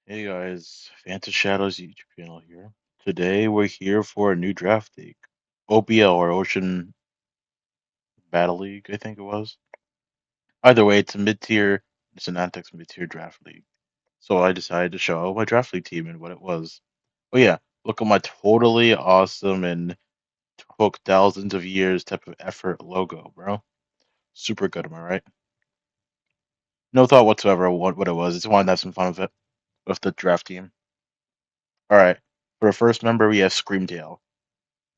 Hey guys, FantasShadow's YouTube channel here. Today we're here for a new draft league. OBL or Ocean Battle League, I think it was. Either way, it's a mid-tier, it's an Antics mid-tier draft league. So I decided to show my draft league team and what it was. Oh yeah, look at my totally awesome and took thousands of years type of effort logo, bro. Super good, am I right? No thought whatsoever what it was. Just wanted to have some fun with it, with the draft team. Alright, for our first member we have Screamtail.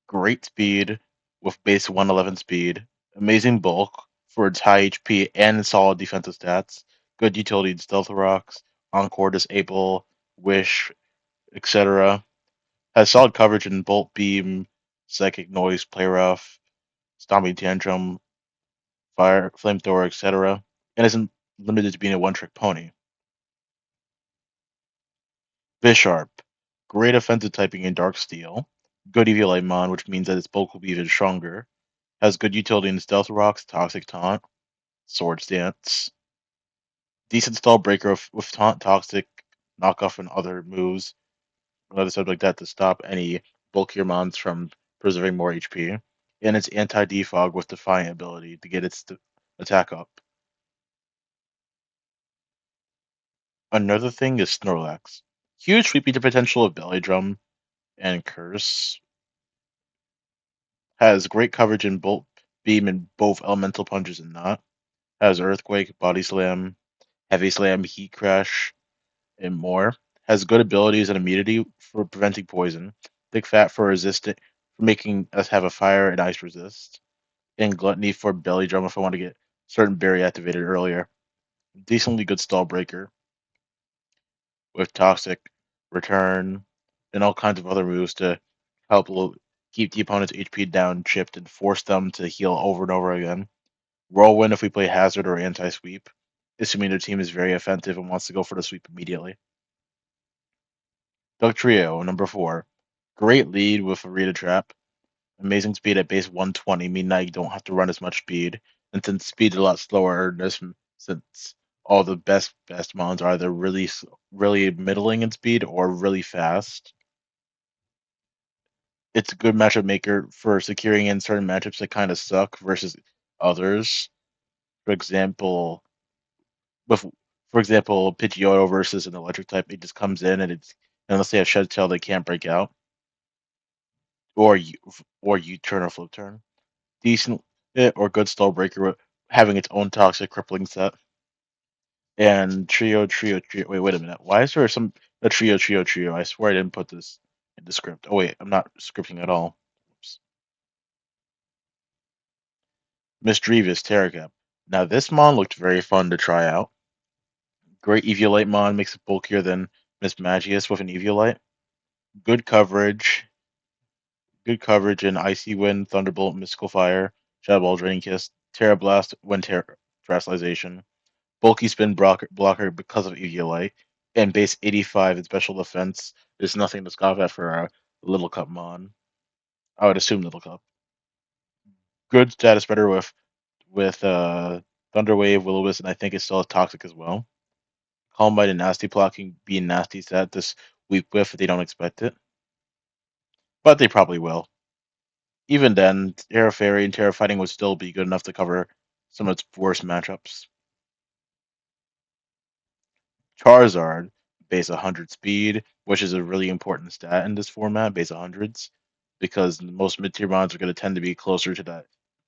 Great speed with base 111 speed, amazing bulk for its high HP and solid defensive stats, good utility in Stealth Rocks, Encore Disable, Wish, etc. Has solid coverage in Bolt Beam, Psychic Noise, Play Rough, Stomping Tantrum, Fire, Flamethrower, etc. And isn't limited to being a one-trick pony. Bisharp, great offensive typing in Dark Steel, good EV Mon, which means that its bulk will be even stronger. Has good utility in Stealth Rocks, Toxic Taunt, Sword Stance. Decent stall breaker with Taunt, Toxic, Knockoff, and other moves, other stuff like that to stop any bulkier mons from preserving more HP. And it's anti-defog with Defiant ability to get its attack up. Another thing is Snorlax. Huge sweeping potential of Belly Drum and Curse. Has great coverage in Bolt Beam and both Elemental Punches and Not. Has Earthquake, Body Slam, Heavy Slam, Heat Crash, and more. Has good abilities and immunity for preventing poison. Thick Fat for resistant, for making us have a fire and ice resist. And Gluttony for belly drum if I want to get certain berry activated earlier. Decently good stall breaker with Toxic, Return, and all kinds of other moves to help keep the opponent's HP down, chipped, and force them to heal over and over again. Whirlwind if we play Hazard or Anti-Sweep, assuming their team is very offensive and wants to go for the sweep immediately. Dugtrio, number 4. Great lead with a Rita Trap. Amazing speed at base 120, meaning that you don't have to run as much speed. And since speed is a lot slower, since all the best mons are either really middling in speed or really fast, it's a good matchup maker for securing in certain matchups that kind of suck versus others. For example, with for example, Pidgeotto versus an electric type, it just comes in and it's unless they have Shed Tail, they can't break out. Or you turn or flip turn. Decent or good stall breaker having its own toxic crippling set. And trio. Wait a minute. Why is there a trio? I swear I didn't put this in the script. Oh wait, I'm not scripting at all. Oops. Misdreavus Terracap. Now this mon looked very fun to try out. Great Eviolite mon makes it bulkier than Miss Magius with an Eviolite. Good coverage. Good coverage in Icy Wind, Thunderbolt, Mystical Fire, Shadow Ball, Draining Kiss, Terra Blast, when Terastallization. Bulky spin blocker because of Eviolite, and base 85 in special defense. There's nothing to scoff at for a Little Cup Mon. I would assume Little Cup. Good status better with Thunderwave, Will-O-Wisp, and I think it's still toxic as well. Calm Bite and Nasty Blocking being nasty set this week with if they don't expect it. But they probably will. Even then, Terra Fairy and Terra Fighting would still be good enough to cover some of its worst matchups. Charizard, base 100 speed, which is a really important stat in this format, base 100s, because most mid-tier mons are going to tend to be closer to that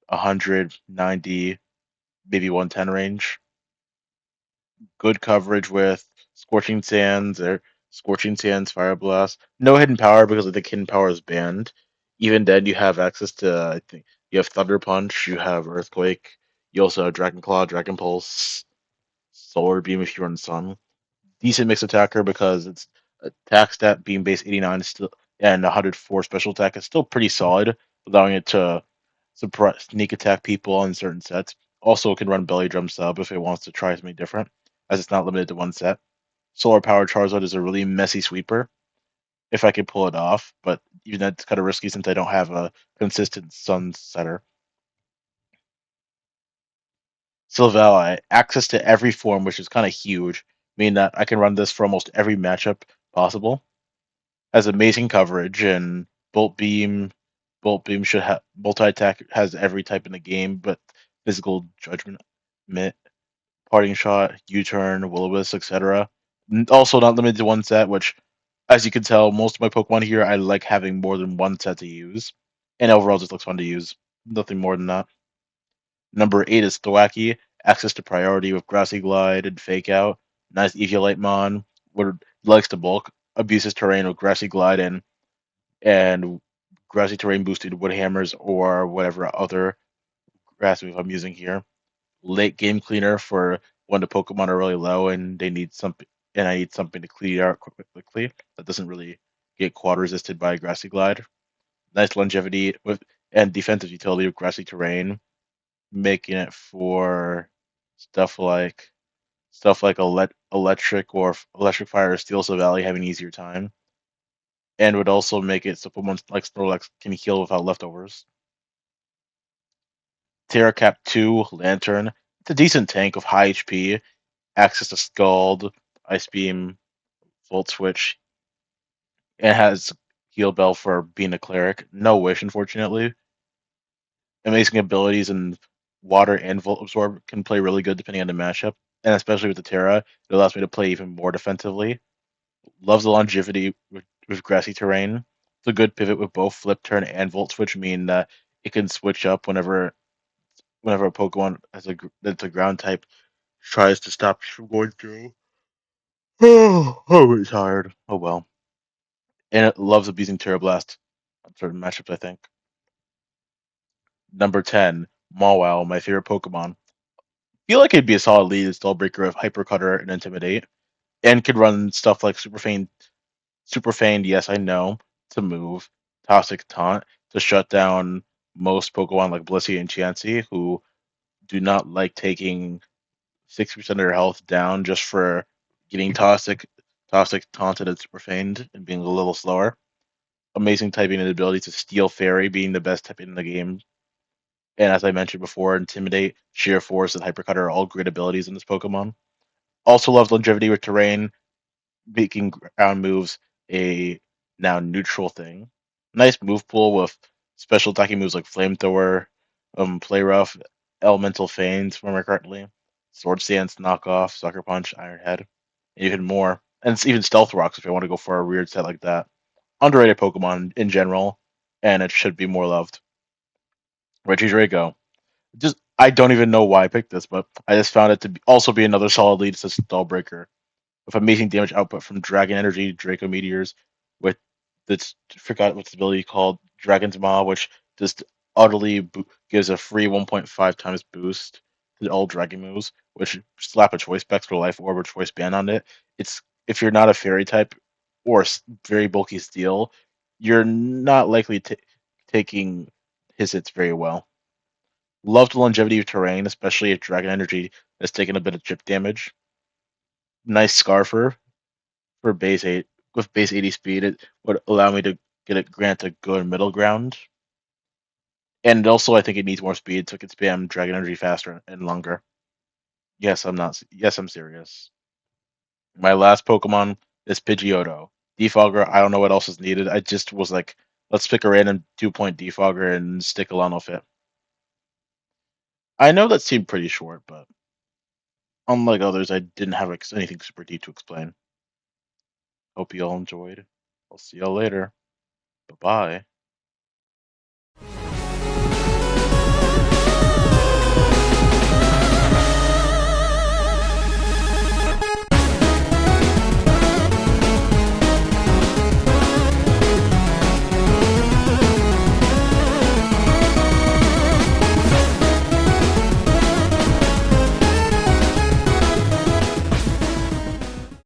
100, 90, maybe 110 range. Good coverage with Scorching Sands, Fire Blast. No hidden power because I think hidden power is banned. Even then, you have access to, I think, you have Thunder Punch, you have Earthquake, you also have Dragon Claw, Dragon Pulse, Solar Beam if you run Sun. Decent mix attacker because its attack stat being base 89 is still and 104 special attack is still pretty solid, allowing it to suppress sneak attack people on certain sets. Also, it can run belly drum sub if it wants to try something different, as it's not limited to one set. Solar Power Charizard is a really messy sweeper if I could pull it off, but even that's kind of risky since I don't have a consistent Sun setter. Silvally, access to every form, which is kind of huge, meaning that I can run this for almost every matchup possible. Has amazing coverage and Bolt Beam. Bolt Beam should have multi attack has every type in the game, but physical judgment, mitt, parting shot, U-turn, will-o-wisp, etc. Also not limited to one set, which, as you can tell, most of my Pokemon here I like having more than one set to use, and overall just looks fun to use. Nothing more than that. Number 8 is Thwacky, access to priority with Grassy Glide and Fake Out. Nice Eviolite Mon, would likes to bulk, abuses terrain with Grassy Glide and Grassy Terrain boosted Wood Hammers or whatever other grass move I'm using here. Late game cleaner for when the Pokemon are really low and they need something, and I need something to clear out quickly that doesn't really get quad resisted by Grassy Glide. Nice longevity with and defensive utility with Grassy Terrain, making it for stuff like electric or electric fire or steel so Valley having an easier time, and would also make it so Pokemon like Snorlax can heal without leftovers. Terracap 2 Lantern. It's a decent tank of high HP, access to Scald, Ice Beam, Volt Switch, and has Heal Bell for being a cleric. No Wish, unfortunately. Amazing abilities and Water and Volt Absorb can play really good depending on the matchup, and especially with the Terra, it allows me to play even more defensively. Loves the longevity with Grassy Terrain. It's a good pivot with both Flip Turn and Volt Switch, meaning that it can switch up whenever a Pokemon that's a ground type tries to stop you from going through. Oh, it's hard. Oh well. And it loves abusing Terra Blast on certain matchups, I think. Number 10, Mawile, my favorite Pokemon. Feel like it'd be a solid lead install breaker of Hyper Cutter and Intimidate, and could run stuff like Super Feigned, yes, I know, to move, Toxic Taunt to shut down most Pokemon like Blissey and Chansey, who do not like taking 60% of their health down just for getting Toxic Taunted and Super Feigned and being a little slower. Amazing typing and ability to Steel Fairy being the best typing in the game. And as I mentioned before, Intimidate, Sheer Force, and Hypercut are all great abilities in this Pokemon. Also loves longevity with terrain, making ground moves a now neutral thing. Nice move pool with special attacking moves like Flamethrower, Play Rough, Elemental Feigns, if I remember correctly, Sword Stance, Knockoff, Sucker Punch, Iron Head, and even more. And it's even Stealth Rocks if you want to go for a weird set like that. Underrated Pokemon in general, and it should be more loved. Regidrago. Just I don't even know why I picked this, but I just found it to also be another solid lead assist stall breaker with amazing damage output from Dragon Energy, Draco Meteors, with this forgot what's the ability called Dragon's Maw, which just utterly gives a free 1.5 times boost to all Dragon moves, which slap a Choice Specs or Life Orb or Choice Band on it. It's if you're not a Fairy type or very bulky Steel, you're not likely taking his hits very well. Love the longevity of terrain, especially if Dragon Energy has taken a bit of chip damage. Nice Scarfer for base 8 with base 80 speed. It would allow me to grant a good middle ground. And also, I think it needs more speed so it can spam Dragon Energy faster and longer. Yes, I'm not. Yes, I'm serious. My last Pokemon is Pidgeotto. Defogger, I don't know what else is needed. I just was like, let's pick a random 2-point Defogger and stick a Lano Fit. I know that seemed pretty short, but unlike others, I didn't have anything super deep to explain. Hope you all enjoyed. I'll see y'all later. Bye bye.